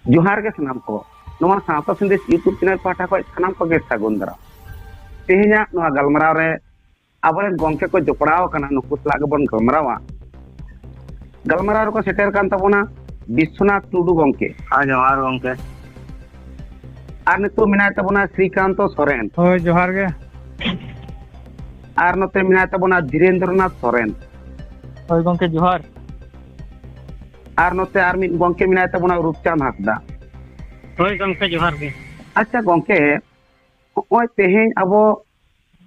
जोहार के सानाम को नवा सावता संदेश यूट्यूब चैनल पाठा को सानाम को के सागुन दरा तेहेना नवा गलमराव रे आबरेन गोंके को जोपड़ाव कना नुकु सला के बन गलमराव को सेटर कान तबोना विश्वनाथ टुडू गोंके जोहार गोंके आर नितो मिनाय तबोना श्रीकांत सोरेन होय जोहार गे आर नते मिनाय तबोना धीरेन्द्रनाथ सोरेन होय गोंके जोहार आर नते आर मिन गोंके मिनाय तबोना रूपचांद हासदा होय गोंके जोहार गे अच्छा गोंके ओय तेहेन अबो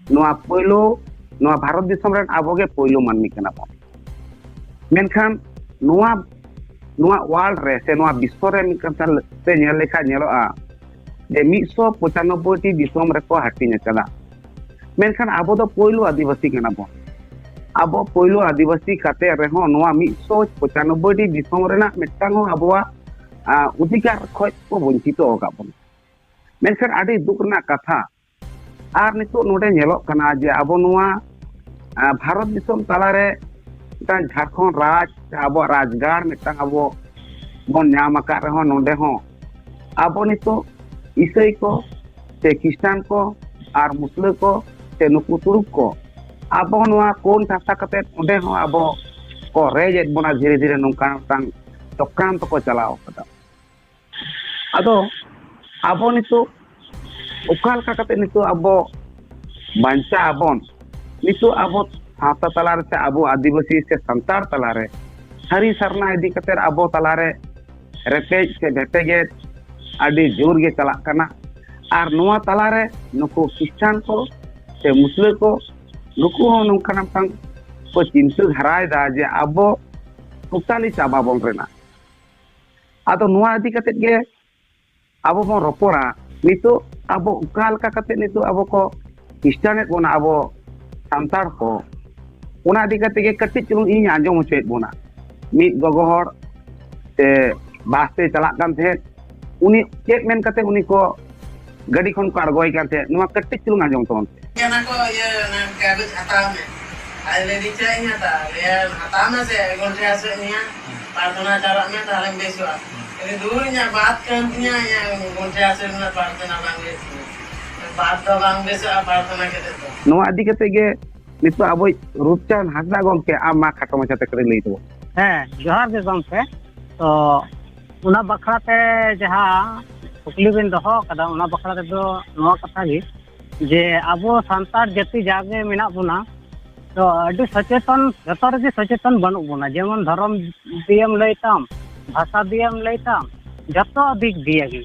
नवा पोइलो नवा भारत दिसम रेन अबो गे पोइलो मानमी कना बो मेनखान नवा नवा वर्ल्ड रे से नवा विश्व रे मिकन से नेल लेखा नेलोआ जे 195 टी दिसम रे को हाटिन चला मेनखान अबो दो पोइलो आदिवासी कना बो अबो पोइलो आदिवासी खाते रेहो नवा 195 टी दिसम रेना मिटांगो अबोआ अधिकार खय को वंचितो होगा बन मेनखान आदि दुखना कथा आर नितो नोडे नेलो कना जे अबो नवा भारत दिसम तालारे मिटांग झारखंड राज अबो राजगार मिटांग अबो बन नाम आका रहो नोडे हो अबो नितो ईसाई को से क्रिश्चियन को आर मुस्लिम को से नुकु तुरुक को अबो नवा कोन चासा कते ओंडे हो अबो को रेज बना धीरे धीरे नोंका टांग चक्रांत को चलाओ कदा अदो अबो नितो उकाल का कते नितो अबो बांचा अबोन नितो अबो साता तलारे से अबो आदिवासी से संतार तलारे हरी सरना इदी कते अबो तलारे रेपेज से भेटेगे आदि जोर गे चला कना आर नोआ तलारे नुको क्रिश्चियन को से मुस्लिम को नुको हो नोंका टांग को चिंतु धराय दा जे अबो टोटाली चाबा बोन रेना आदो नोआ इदी कते गे अबो बन रोपड़ा नितो अबो उकाल का कते नितो अबो को क्रिश्चियन बोना अबो संतार को उना इदी कते गे कटि चुलुंग इन आंजम होचेत बोना मिद गोगो हर ते बासते चला कान थे उनी चेक मेन कते उनी को गाड़ी खन को अड़गोय कान थे नोआ कटि चुलुंग आंजम तोन केना को ये कागज हटाव में आले रिचा इया ता ये हटाव में से गोंटे आसे निया प्रार्थना चारा में ताले बेसवा ये दूर nya बात करनिया या गोंटे आसे में प्रार्थना मांगे बात तो मांगे से प्रार्थना के तो नोआ इदी कते गे नितो अबो रूपचांद हासदा गोंके आमा खाटो मचा तक लई तो जोहार गे गोंके तो उना बखरा ते जहां कुकली बिन दहो कदा उना बखरा ते दो नवा कथा गी जे अबो संतार जाति जागे मेना बुना तो अडी सचेतन जतो रे सचेतन बनु बुना जेमन धर्म दियम लैताम भाषा दियम लैताम जतो दिक दियगी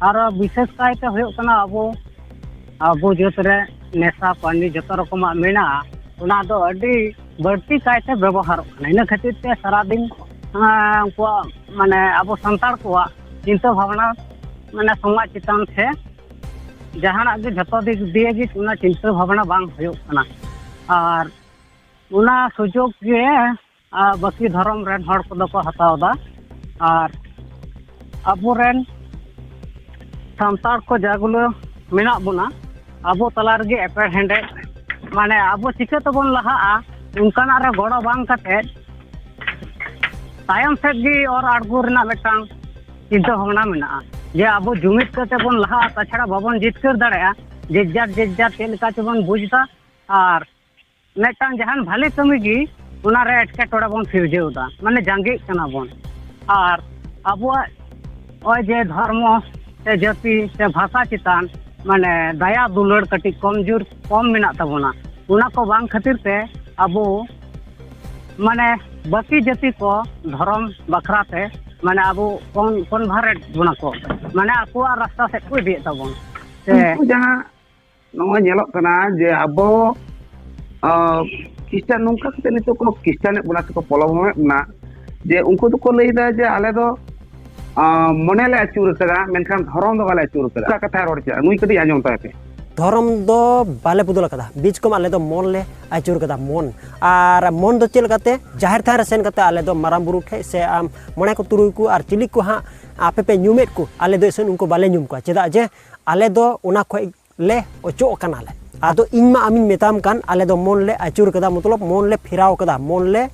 और विशेष कायते होय कना अबो जत रे नेशा पानी जतो रकमा मेना उना दो अडी बढ़ती कायते व्यवहार कना इन खातिर ते सारा दिन को माने अबो संतार को चिंता भावना माने समाज चितान से जहाना के जतो दिक दियगी उना चिंता भावना बांग होय कना और उना सुजोग के बाकी धर्म रेन हर को दको हतावदा और अबो रेन संतार को जागुलो मेना बुना अबो तलार गे एपेर हेंडे माने अबो चिके तबन लहा उनकाना रे गड़ो बांग कते तायम सेट गी और आड़गो रेना मेटांग चिंता भावना मेना जे अबो जुमित कते बन लहा ताछड़ा बाबन जितकर दड़या जेजार तेलका चबन बुझदा और मेटांग जहान भाले कमी गी उना रे एटके टोड़ा बन सिरजेउदा माने जांगे कना बन और अबो ओय जे धर्म से जाति से भाषा चितान माने दया दुलड़ कटी कमजोर कम मेना तबोना उना को बांग खातिर ते अबो माने बाकी जाति को धर्म बखरा ते माने अबो कौन भारे बुना को माने आकुआ रास्ता से को दिए तबोन से जहां नोआ नेलो कना जे अबो क्रिश्चियन नोंका कते नितो को क्रिश्चियन बुना को पलम ना जे उनको तो को लईदा जे आले दो मनेले अचूर कदा मेनखान धर्म दो बाले अचूर कदा का कथा रोड चे नुई कदी आंजम ताते धर्म दो बाले बदल कदा बीच को आले दो मन ले आचुर कदा मन और मन दो चेल कते जाहिर थार सेन कते आले दो माराम बुरु ठे से आम मने को तुरुई को और चिलिक को हां आपे पे न्यूमेट को आले दो सन उनको बाले न्यूम को चेदा जे आले दो उना खो ले ओचो कना ले आदो इनमा आमिन मेताम कान आले दो मन ले आचुर कदा मतलब मन ले फिराव कदा मन ले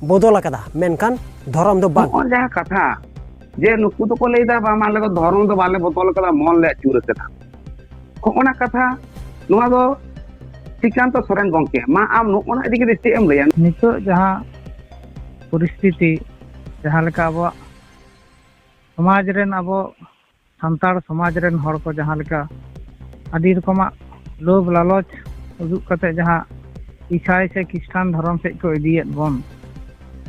बदल कदा मेनखान धर्म दो बांग जहां कथा जे नुकु तो को लेदा बा माले तो धर्म तो बाले बदल कदा मन ले अचूर कदा कोना कथा नुआ दो श्रीकांत सोरेन गंके मा आम नुना इदी के चे एम लैया नितो जहाँ परिस्थिति जहाँ लेका अब समाज रेन अब सान्ताड़ समाज रेन हर को जहाँ लेका आदि रकमा लोभ लालच उदुग कते जहाँ ईसाई से क्रिस्टान धर्म से को इदियत बन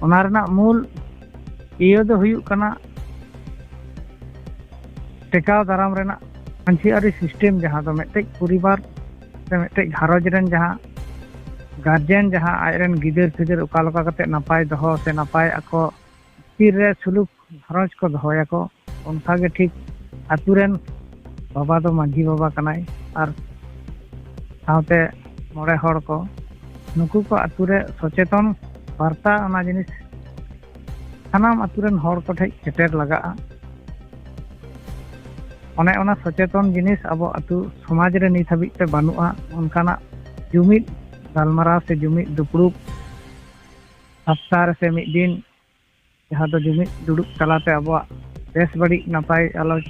ओना रेना मूल इयो दो हुयुग कना टेकाव दाराम रेना मानसियारी सिस्टम जहाँ दो मेटे परिवार से मेटे घारज रेन जहाँ गार्जियन जहाँ आयरन गिदर फिदर उकालका कते नापाय दहो से नापाय आको तीर रे सुलूक घरज को दहोया को उनका के ठीक आतुरेन बाबा दो मांझी बाबा कनाय और साउते मोड़े हर को नुकु को आतुरे सचेतन वार्ता ओना जिनिस सानाम आतुरेन हर को ठेक सेटेर लगा ओने ओना सचेतन जिनिस अब आतु समाज रे नित हाबि ते बानुआ उनकाना जुमिद गालमाराव से जुमिद दुपड़ुब हफ्तार से मिद दिन जहाँ तो जुमिद दुड़ुब तलाते अब बेस बड़ी नापाय आलोच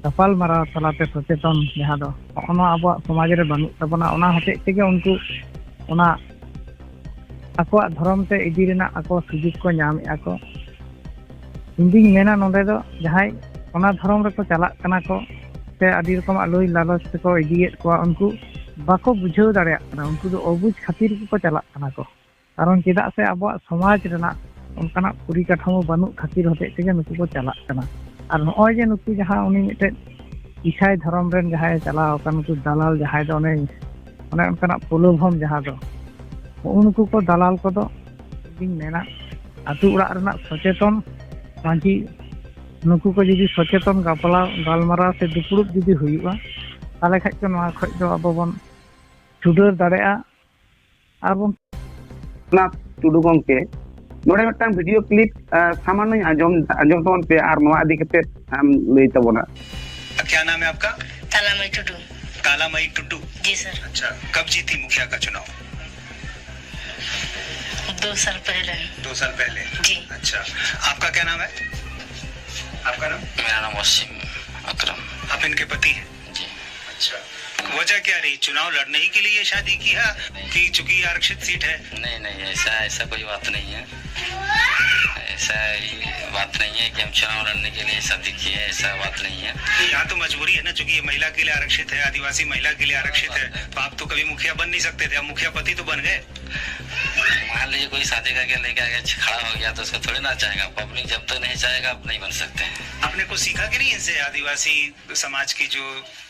गपाल माराव तलाते सचेतन जहाँ दो ओना अब समाज रे बानु तबना ओना हते तेगे उनको ओना आको धर्म ते इदी रेना आको सुजुग को नाम आको इंदिन मेना नोंदे दो जहां ओना धर्म रे को चला कना को से आदि रकम लई लालच ते को इदीयत को उनको बाको बुझाव दाड़िया उनको दो अबुझ खातिर को चला कना को कारण चेदा से अब समाज रेना उनकाना परिकाठामो बानु खातिर होते तेगे नुकु को चला कना और नॉय जे नुकु जहां उनी मिटे ईसाई धर्म रेन जहां चला कन नुकु दलाल जहां दो ने उनकाना पोलोभम जहां दो उनको को दलाल को दो दिन मेना आतु उड़ा रेना सचेतन मांझी नुकु को जुदी सचेतन गापला गालमारा से दुपुड़ुब जुदी हुयुआ ताले खाज को नवा खज दो अब बन सुडर दाड़ेआ आर बन ना टुडू गंके नोडे मिदटां वीडियो क्लिप सामान्य आजम तबन पे आर नवा इदी कते हम लई तबना क्या नाम है आपका? तालामई टुडू। तालामई टुडू। जी सर। अच्छा, कब जीती मुखिया का चुनाव? 2 साल पहले। 2 साल पहले। जी। अच्छा, आपका क्या नाम है? आपका नाम? मेरा नाम वसीम अकरम। आप इनके पति हैं? जी। अच्छा, वजह क्या रही? चुनाव लड़ने ही के लिए शादी किया कि चूंकि आरक्षित सीट है? नहीं, ऐसा कोई बात नहीं है। ऐसा बात नहीं है कि हम चुनाव लड़ने के लिए शादी की है, ऐसा बात नहीं है। यहाँ तो मजबूरी है ना, चूंकि ये महिला के लिए आरक्षित है, आदिवासी महिला के लिए आरक्षित है, तो आप तो कभी मुखिया बन नहीं सकते थे, अब मुखिया पति तो बन गए। मान लीजिए कोई शादी करके लेके आगे खड़ा हो गया तो उसको थोड़ी ना चाहेगा, पब्लिक जब तक नहीं चाहेगा आप नहीं बन सकते। आपने कुछ सीखा कि नहीं इनसे? आदिवासी समाज की जो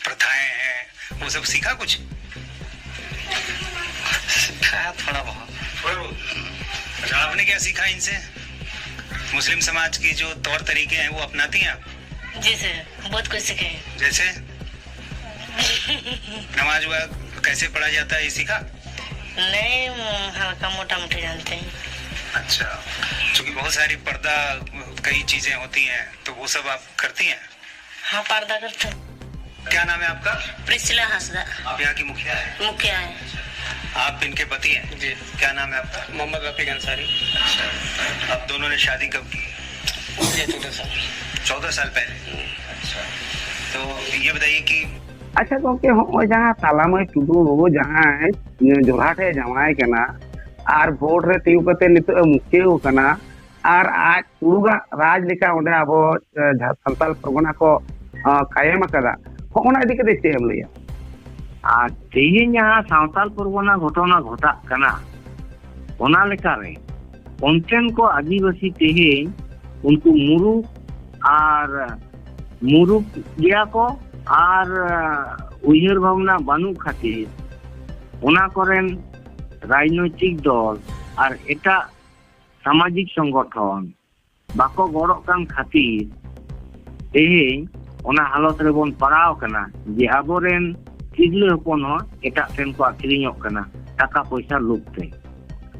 प्रथाएं हैं वो सब सीखा कुछ? सीखा थोड़ा बहुत। अच्छा, आपने क्या सीखा इनसे? मुस्लिम समाज की जो तौर तरीके हैं वो अपनाती हैं आप? जी सर, बहुत कुछ सीखे। जैसे नमाज कैसे पढ़ा जाता है ये सीखा? नहीं, हल्का मोटा मोटी जानते हैं। अच्छा, क्योंकि बहुत सारी पर्दा कई चीजें होती हैं तो वो सब आप करती हैं? हाँ, पर्दा करते हैं। क्या नाम है आपका? प्रिस्ला हंसदा। आप यहाँ की मुखिया है? मुखिया है। आप इनके पति हैं? जी। क्या नाम है आपका? मोहम्मद रफीक अंसारी। अच्छा, अब दोनों ने शादी कब की? 14 साल पहले। अच्छा, तो ये बताइए कि अच्छा गंके हो जहां तालामई टुडू जहां जोरहाटे जमाय कना आर वोट रे तियु कते नित मुखिया कना आर आज टुडूगा राज लेका ओंडे आबो संताल परगना को कायम कदा होना इदी कते चे हम लैया आ तेहें जहाँ सावताल परगना घटना घटा कना ओना लेकारे ओनटेन को आदिवासी तेहें उनको मुरुक गया को आर उयहर भावना बानु खातिर ओना करेन राजनैतिक दल और एटा सामाजिक संगठन बाको गड़ो कान खातिर तेहें ओना हालत रे बोन पड़ाव कना जे आबोरेन तिरले हपन हो एटा टेन को आखिरिñok कना टाका पैसा लुपते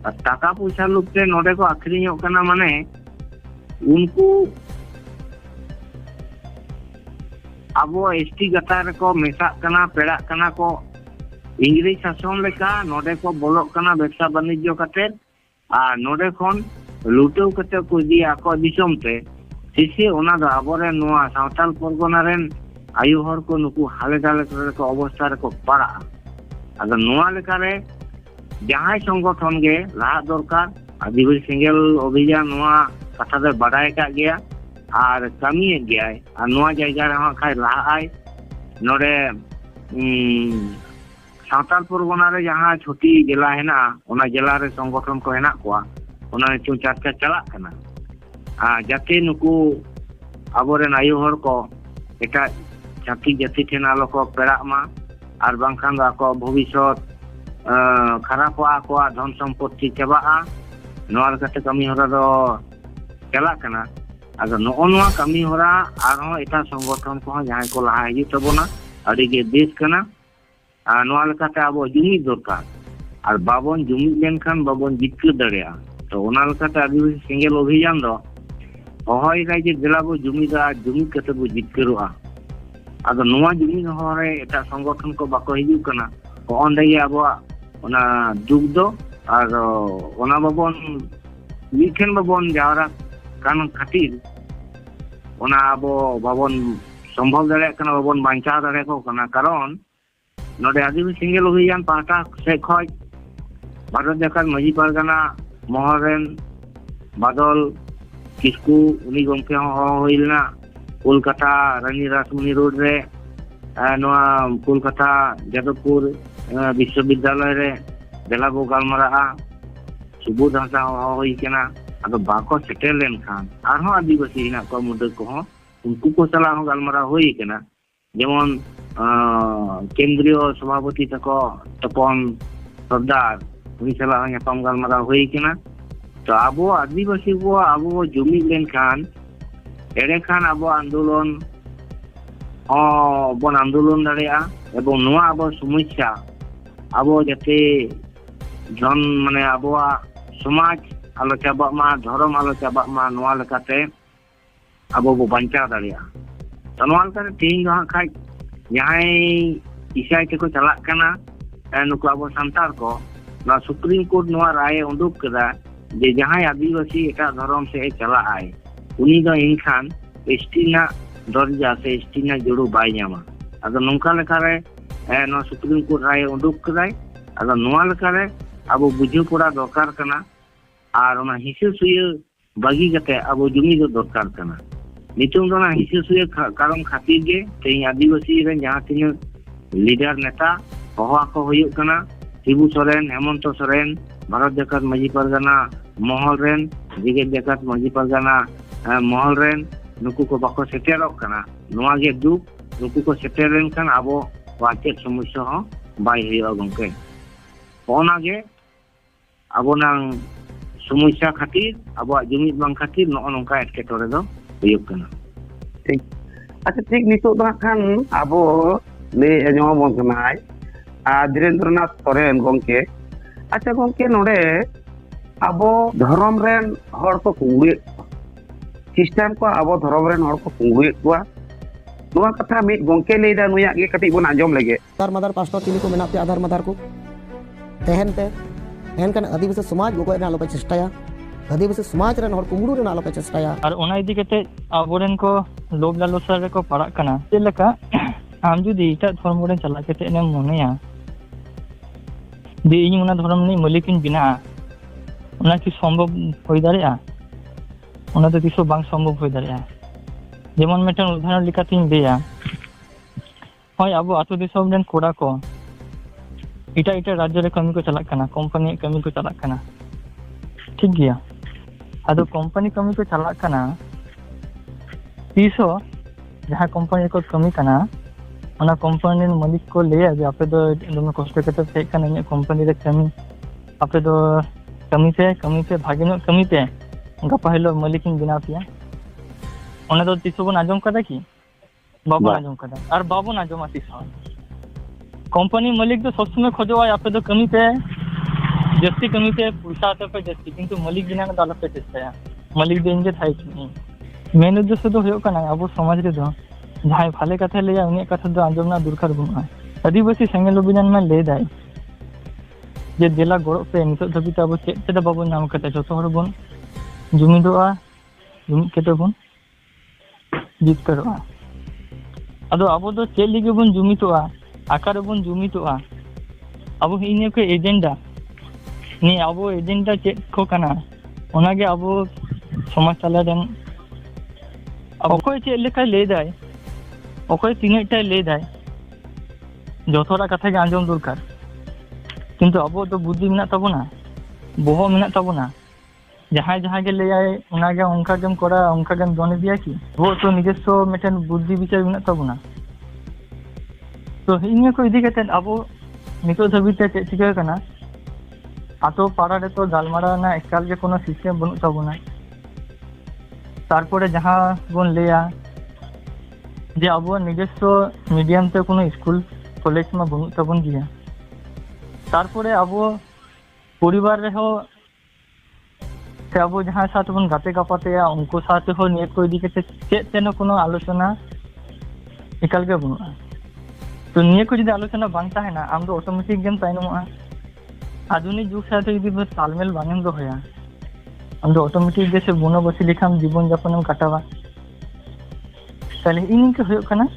और टाका पैसा लुपते नोडे को आखिरिñok कना माने उनको अब एसटी गतार को मेसा कना पेड़ा कना को इंग्रेज शासन लेका नोडे को बोलोक कना व्यवसाय वाणिज्य कते आ नोडे खन लुटेव कते को दिया को दिसम ते ᱥᱮᱥᱮ ᱚᱱᱟ ᱫᱚ ᱟᱵᱚᱨᱮᱱ ᱱᱚᱣᱟ ᱥᱟᱶᱛᱟᱞ ᱯᱚᱨᱜᱚᱱᱟ ᱨᱮᱱ ᱟᱭᱩ ᱦᱚᱲ ᱠᱚ ᱱᱩᱠᱩ ᱦᱟᱞᱮ ᱰᱟᱞᱮ ᱠᱚ ᱚᱵᱚᱥᱛᱟ ᱨᱮᱠᱚ ᱯᱟᱲᱟᱜᱼᱟ। ᱟᱫᱚ ᱱᱚᱣᱟ ᱞᱮᱠᱟᱨᱮ ᱡᱟᱦᱟᱸᱭ ᱥᱚᱝᱜᱚᱴᱷᱚᱱ ᱜᱮ ᱞᱟᱦᱟᱜ ᱫᱚᱨᱠᱟর। ᱟᱹᱫᱤᱵᱟᱹᱥᱤ ᱥᱮᱸᱜᱮᱞ ᱚᱵᱷᱤᱡᱟᱱ ᱱᱚᱣᱟ ᱠᱟᱛᱷᱟ ᱫᱚ ᱵᱟᱰᱟᱭ ᱟᱠᱟᱫ ᱜᱮᱭᱟ ᱟᱨ ᱠᱟᱹᱢᱤᱭᱮᱫ ᱜᱮᱭᱟᱭ। ᱟᱨ ᱱᱚᱣᱟ ᱡᱟᱭᱜᱟ ᱨᱮᱦᱚᱸ ᱠᱷᱟᱡ ᱞᱟᱦᱟᱜᱼᱟᱭ। ᱱᱚᱰᱮ ᱥᱟᱶᱛᱟᱞ ᱯᱚᱨᱜᱚᱱᱟ ᱨᱮ ᱡᱟᱦᱟᱸ ᱪᱷᱚᱴᱤ ᱡᱮᱞᱟ ᱦᱮᱱᱟᱜᱼᱟ ᱚᱱᱟ ᱡᱮᱞᱟ ᱨᱮ ᱥᱚᱝᱜᱚᱴᱷᱚᱱ ᱠᱚ ᱦᱮᱱᱟᱜ ᱠᱚᱣᱟ। ᱚᱱᱟ ᱱᱤᱛᱚᱜ ᱪᱟᱨᱪᱟ ᱪᱟᱞᱟᱜ ᱠᱟᱱᱟ। ᱟᱨ ᱡᱟᱛᱮ ᱱᱩᱠᱩ ᱟᱵᱚᱨᱮᱱ ᱟᱭᱩ ᱦᱚᱲ ᱠᱚ ᱮᱴᱟᱜ ᱪᱷᱟᱹᱛᱤᱠ ᱡᱟᱹᱛᱤ ᱴᱷᱮᱱ ᱟᱞᱚ ᱠᱚ ᱯᱮᱲᱟᱜ ᱢᱟ ᱟᱨ ᱵᱟᱝᱠᱷᱟᱱ ᱫᱚ ᱟᱠᱚᱣᱟᱜ ᱵᱷᱚᱵᱤᱥᱥᱚᱛ ᱠᱷᱟᱨᱟᱯᱚᱜᱼᱟ, ᱟᱠᱚᱣᱟᱜ ᱫᱷᱚᱱ ᱥᱚᱢᱯᱚᱛᱛᱤ ᱪᱟᱵᱟᱜᱼᱟ। ᱱᱚᱣᱟ ᱞᱮᱠᱟᱛᱮ ᱠᱟᱹᱢᱤ ᱦᱚᱨᱟ ᱫᱚ ᱪᱟᱞᱟᱜ ᱠᱟᱱᱟ। ᱟᱫᱚ ᱱᱚᱜᱼᱚ ᱱᱚᱣᱟ ᱠᱟᱹᱢᱤ ᱦᱚᱨᱟ ᱟᱨᱦᱚᱸ ᱮᱴᱟᱜ ᱥᱚᱝᱜᱚᱴᱷᱚᱱ ᱠᱚᱦᱚᱸ ᱡᱟᱦᱟᱸᱭ ᱠᱚ ᱞᱟᱦᱟ ᱦᱤᱡᱩᱜ ᱛᱟᱵᱚᱱᱟ ᱟᱹᱰᱤᱜᱮ ᱵᱮᱥ ᱠᱟᱱᱟ। ᱟᱨ ᱱᱚᱣᱟ ᱞᱮᱠᱟᱛᱮ ᱟᱵᱚ ᱡᱩᱢᱤᱫ ᱫᱚᱨᱠᱟর। ᱟᱨ ᱵᱟᱵᱚᱱ ᱡᱩᱢᱤᱫ ᱞᱮᱱᱠᱷᱟᱱ ᱵᱟᱵᱚᱱ ᱡᱤᱛᱠᱟᱹᱨ ᱫᱟᱲᱮᱭᱟᱜᱼᱟ। ᱛᱚ ᱚᱱᱟ ᱞᱮᱠᱟᱛᱮ ᱟᱹᱫᱤᱵᱟᱹᱥᱤ ᱥᱮᱸᱜᱮᱞ ᱚᱵᱷᱤᱡᱟᱱ ᱫᱚ ᱦᱚᱦᱚᱭᱮᱫᱟᱭ ᱡᱮ ᱫᱮᱞᱟ ᱵᱚ ᱡᱩᱢᱤᱫᱟ, ᱡᱩᱢᱤᱫ ᱠᱟᱛᱮ ᱵᱚ ᱡᱤᱛᱠᱟᱹᱨᱚᱜᱼᱟ। ᱟᱫᱚ ᱱᱚᱣᱟ ᱡᱩᱢᱤᱫ ᱦᱚᱨᱮ ᱮᱴᱟᱜ ᱥᱚᱝᱜᱚᱴᱷᱚᱱ ᱠᱚ ᱵᱟᱠᱚ ᱦᱤᱡᱩᱜ ᱠᱟᱱᱟ। ᱚᱸᱰᱮ ᱜᱮ ᱟᱵᱚᱣᱟᱜ ᱚᱱᱟ ᱫᱩᱠ ᱫᱚ ᱟᱨ ᱚᱱᱟ ᱵᱟᱵᱚᱱ ᱢᱤᱫᱴᱷᱮᱱ ᱵᱟᱵᱚᱱ ᱡᱟᱣᱨᱟᱜ ᱠᱟᱱ ᱠᱷᱟᱹᱛᱤᱨ ᱚᱱᱟ ᱟᱵᱚ ᱵᱟᱵᱚᱱ ᱥᱚᱢᱵᱷᱚᱵ ᱫᱟᱲᱮᱭᱟᱜ ᱠᱟᱱᱟ, ᱵᱟᱵᱚᱱ ᱵᱟᱧᱪᱟᱣ ᱫᱟᱲᱮᱭᱟᱠᱚ ᱠᱟᱱᱟ। ᱠᱟᱨᱚᱱ ᱱᱚᱰᱮ ᱟᱹᱫᱤᱵᱟᱹᱥᱤ ᱥᱮᱸᱜᱮᱞ ᱚᱵᱷᱤᱡᱟᱱ ᱯᱟᱦᱴᱟ ᱥᱮᱫ ᱠᱷᱚᱡ ᱵᱷᱟᱨᱚᱛ ᱡᱟᱠᱟᱛ ᱢᱟᱹᱡᱷᱤ ᱯᱟᱨᱜᱟᱱᱟ ᱢᱚᱦᱚᱞ ᱨᱮᱱ ᱵᱟᱫᱚᱞ ᱠᱤᱥᱠᱩ ᱩᱱᱤ ᱜᱚᱢᱠᱮ ᱦᱚᱸ ᱦᱚᱦᱚ ᱦᱩᱭ ᱞᱮᱱᱟ। ᱠᱳᱞᱠᱟᱛᱟ ᱨᱟᱱᱤ ᱨᱟᱥᱢᱩᱱᱤ ᱨᱳᱰ ᱨᱮ ᱱᱚᱣᱟ ᱠᱳᱞᱠᱟᱛᱟ ᱡᱟᱫᱚᱵᱯᱩᱨ ᱵᱤᱥᱥᱚᱵᱤᱫᱽᱫᱟᱞᱚᱭ ᱨᱮ ᱫᱮᱞᱟ ᱵᱚ ᱜᱟᱞᱢᱟᱨᱟᱜᱼᱟ। ᱥᱩᱵᱳᱫ ᱦᱟᱸᱥᱫᱟ ᱦᱚᱦᱚ ᱦᱩᱭ ᱠᱟᱱᱟ। ᱟᱫᱚ ᱵᱟᱠᱚ ᱥᱮᱴᱮᱨ ᱞᱮᱱᱠᱷᱟᱱ ᱟᱨᱦᱚᱸ ᱟᱹᱫᱤᱵᱟᱹᱥᱤ ᱦᱮᱱᱟᱜ ᱠᱚᱣᱟ ᱢᱩᱰᱟᱹ ᱠᱚᱦᱚᱸ उनको को सलाह हो गलमारा हुई केना जेमन केंद्रीय सभापति तको तपन सरदार उनी सलाह ᱧᱟᱯᱟᱢ गलमारा हुई केना तो आबो आदिवासी को आबो जुमिद लेनखान एड़े खान आबो आंदोलन बन आंदोलन दाड़ेया एवं नोआ आबो समस्या आबो जाते जन माने आबो समाज आलो चाबा मा धर्म आलो चाबा मा नोआ लेकाते आबो बो बांचा दाड़ेया तो नोआ लेकाते तीन जो हां खाय जहां इसाई के को चला कना नुको आबो संतार को ना सुप्रीम कोर्ट नोआ राय उडुक कदा जे जहां आदिवासी एटा धर्म से चला आए उनी दो इनखान एसटी ना दर्जा से एसटी ना जोड़ो बाय ᱧᱟᱢᱟ अगर नोंका लेकारे नो सुप्रीम कोर्ट राय उडुक कदाय अगर नोआ लेकारे आबो बुझु पड़ा दरकार कना और ओना हिसु सुय बागी कते आबो जुमी दो दरकार कना नितुंग दो ना हिसु सुय कारण खातिर गे तेई आदिवासी रे जहां तीन लीडर नेता होहा को हुयुक कना शिबू सोरेन हेमंत सोरेन भारत जाकात माजी परगना महल रेन जिगे जाकात माजी परगना महल रेन नुकु को बाको सेटेरक कना नोआ गे दुख नुकु को सेटेर लेन खान आबो वाचेक समस्या हो बाय हुयुआ गंके ओना गे आबो नां समस्या खातिर आबो जुमिद बांग खातिर नो नोंका एटकेटोरे दो हुयुक कना ठीक अच्छा ठीक नितो दो खान आबो ले एजो बोन कनाय धीरेन्द्रनाथ सोरेन गंके अच्छा गंके नोडे आबो धर्म रेन हर को कुंगुए ख्रिस्टान को आबो धर्म रेन हर को कुंगुए को नोआ कथा मिट गंके लेदा नुया गे कति बोन आंजम लेगे आधार मदार पास्टर तिनी को मेना पे आधार मदार को तहन पे तहन कन आदिवासी समाज गोगो ना लोपे चेष्टाया आदिवासी समाज रेन हर कुंगुरु रेन लोपे चेष्टाया और ओना इदी कते आबोरेन को लोभ लालसा रे को पड़ा कना चेलका आम जुदी इटा धर्म रे चला कते ने मोनेया दे इन ओना धर्म नि मालिकिन बिना ओना कि संभव होई दाड़ेया ओना तो किसो बांग संभव होई दाड़ेया जेमन मेटन उदाहरण लिकातिन देया होय आबो आतो दिसोम रेन कोड़ा को इटा इटा राज्य रे कमी को चला कना कंपनी कमी को चला कना ठीक गया आदो कंपनी कमी को चला कना तीसो जहां कंपनी को कमी कना ओना कंपनी मालिक को ले जे आपे दो दम कष्ट कते पे कना ने कंपनी रे कमी आपे दो कमी पे भागे नो कमी पे गपा हेलो मालिकिन बिना पिया ओना दो तीसो बन आजम कदा की बाबू आजम कदा और बाबू आजम तीसो कंपनी मालिक तो सब समय खोजो है आपे दो कमी पे जस्ती कमी पे पैसा आते पे जस्ती किंतु मालिक बिना दाल पे चेष्टा मालिक देंगे थाई कि मेन उद्देश्य दो होयो कना अब समाज रे दो जहां भाले कथा ले उनी कथा दो आंजमना दुरकार बुना आदिवासी सेंगेल अभियान में ले दाय जे देला गड़ो पे नितो धबिता अब चेदा बाबू नाम कते जतो हर बन जुमिदोआ जुमिद केते बन जितकरोगा अदो अब दो चेक लिगे बन जुमितोगा आकार बन जुमितोगा अब इन को एजेंडा नहीं अब एजेंडा चेक को कना ओनागे अब समाज तला देन अकोय चेक लेका ले दाय अकोय तिनेटा ले दाय जोथोरा कथा के आंजम दरकार किंतु अब तो बुद्धि मेना तबना बहो मेना तबना जहाँ जहाँ के ले आए उनागे उनका गेम करा उनका गेम दोने दिया कि वो तो निजस्व मिटन बुद्धि विचार मेना तबना तो इन को इदी कते अब नितो धबिते चेक चिका कना आतो पाड़ा रे तो गालमारा ना एकाल के कोनो सिस्टम बनु तबना तारपरे जहाँ बन लेया जे अब निजस्व मीडियम ते कोनो स्कूल कॉलेज में बनु तबन गया तारपरे अब परिवार रे हो से अब जहाँ साथ बन गाते गापाते उनको साथ हो नियत को इदी कते चेक तेनो कोनो आलोचना एकाल के बनुआ तो निये को जदि आलोचना बांगता है ना आम तो ऑटोमेटिक गेम ताइनमोआ आधुनिक जुग साथ यदि तालमेल बांगेम दो होया आम तो ऑटोमेटिक जैसे बुनो बसी लेखाम जीवन यापन काटावा ताले इन के होयो कना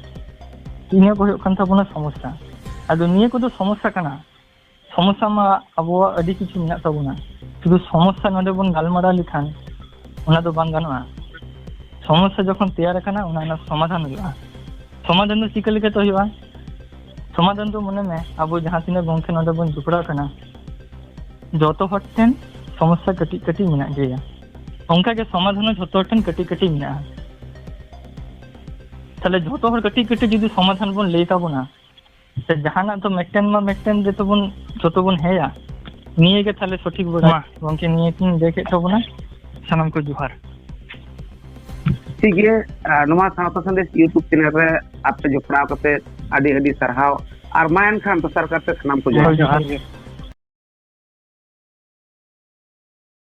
इन को होयो कन ताबोना समस्या आदो निये को तो समस्या कना समस्या मा अबो अडी किछु मेना ताबोना शुधु समस्या नडे बन गालमारा लिखान ओना दो बांग गानोआ समस्या जखन तैयार कना ओना समाधान होया समाधान तो चिकल के तो होया समाधान तो मने में अब जहाँ तीन गंखे नडे बन जुकड़ा कना जतो हटन समस्या कटी कटी मेना गया उनका के समाधान जतो हटन कटी कटी मेना ताले जतो हर कटी कटी जदि समाधान बन लेता बना से जहाना तो मेटन जे तो बन जतो बन हेया निये के ताले सठिक बना गंखे निये किन देखे तो बना सनम को जुहार ठीक है नोमा सावता संदेश यूट्यूब चैनल रे आपसे जुकड़ा करते आदि आदि सरहाव और मायन खान तो सरकार से नाम को जोहार।